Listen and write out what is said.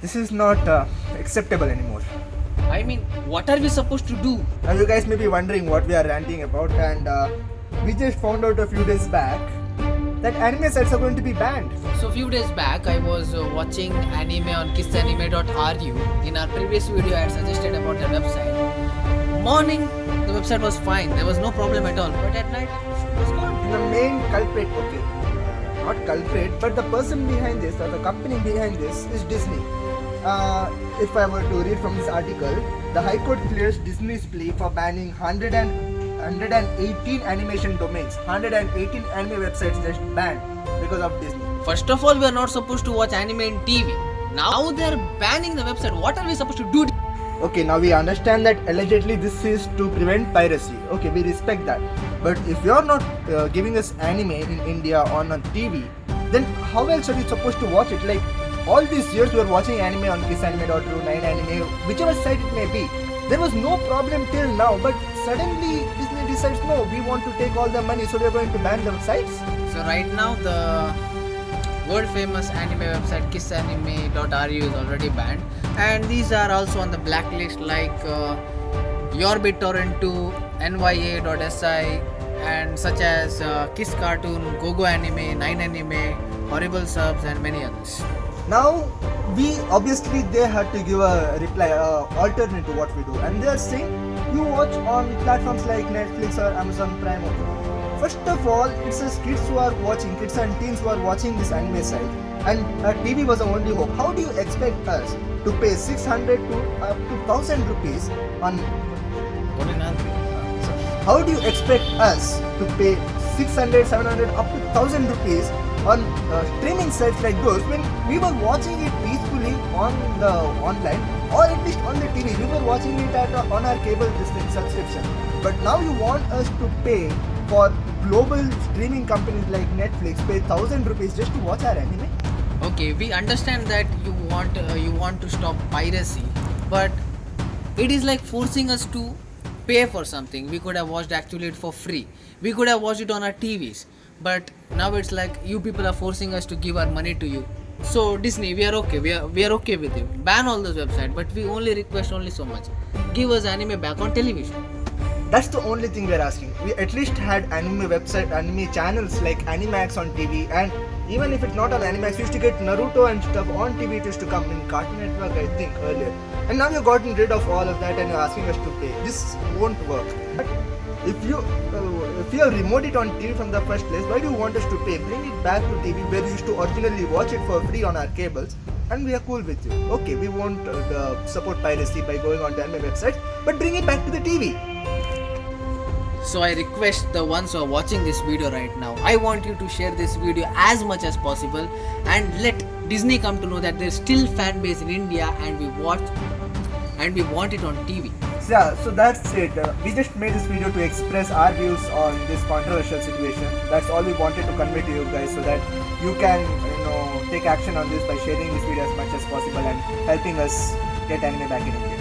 This is not acceptable anymore. I mean, what are we supposed to do? Now you guys may be wondering what we are ranting about, and we just found out a few days back that anime sites are going to be banned. So few days back, I was watching anime on kissanime.ru. In our previous video, I had suggested about the website. Morning, the website was fine. There was no problem at all. But at night, it was gone. The main culprit, okay, not culprit, but the person behind this or the company behind this is Disney. If I were to read from this article, the High Court clears Disney's plea for banning 118 animation domains. 118 anime websites just banned because of Disney. First of all, we are not supposed to watch anime in TV. Now they are banning the website. What are we supposed to do? Okay, now we understand that allegedly this is to prevent piracy. Okay, we respect that. But if you're not giving us anime in India on TV, then how else are we supposed to watch it? Like all these years we were watching anime on kissanime.ru, 9anime, whichever site it may be. There was no problem till now, but suddenly Disney decides no, we want to take all the money, so we are going to ban the sites. So right now the world famous anime website kissanime.ru is already banned, and these are also on the blacklist like Your BitTorrent 2, NYA.si, and such as Kiss Cartoon, Gogo Anime, 9anime, Horrible Subs, and many others. Now, we obviously they had to give a reply, alternate to what we do, and they are saying you watch on platforms like Netflix or Amazon Prime. First of all, it says kids who are watching, kids and teens who are watching this anime site, and TV was the only hope. How do you expect us to pay 600 to up to 1000 rupees on? How do you expect us to pay 600, 700, up to 1000 rupees on streaming sites like those when we were watching it peacefully on the online or at least on the TV? We were watching it on our cable subscription. But now you want us to pay for global streaming companies like Netflix, pay 1000 rupees just to watch our anime? Okay, we understand that you want to stop piracy, but it is like forcing us to pay for something. We could have watched actually it for free. We could have watched it on our TVs, but now it's like you people are forcing us to give our money to you. So Disney, we are okay. We are okay with you. Ban all those websites, but we only request only so much. Give us anime back on television. That's the only thing we're asking. We at least had anime website, anime channels like Animax on TV, and even if it's not on Animax, we used to get Naruto and stuff on TV. It used to come in Cartoon Network, I think, earlier. And now you've gotten rid of all of that and you're asking us to pay. This won't work. But if you have removed it on TV from the first place, why do you want us to pay? Bring it back to TV where we used to originally watch it for free on our cables, and we are cool with you. Okay, we won't support piracy by going on the anime website, but bring it back to the TV. So I request the ones who are watching this video right now, I want you to share this video as much as possible and let Disney come to know that there's still fan base in India and we want it on TV. Yeah, so that's it. We just made this video to express our views on this controversial situation. That's all we wanted to convey to you guys, so that you can, take action on this by sharing this video as much as possible and helping us get anime back in India.